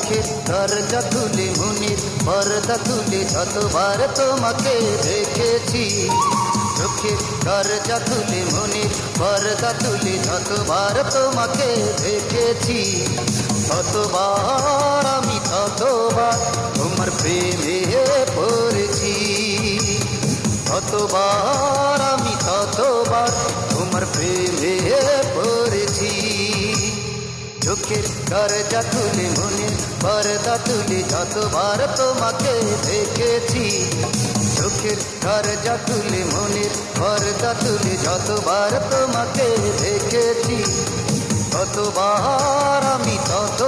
চোখের দরজা খুলে মনের পর্দা তুলে যতবার তোমাকে দেখেছি, চোখের দরজা খুলে মনের পর্দা তুলে যতবার তোমাকে দেখেছি, ততবার আমি ততবার তোমার প্রেমে পড়েছি, ততবার আমি ততবার তোমার প্রেমে পড়েছি। চোখের দরজা তুলে মনের পর্দা তুলে যতবার তোমাকে দেখেছি, চোখের দরজা তুলে মনের পর্দা তুলে যতবার তোমাকে দেখেছি, ততবার আমি তত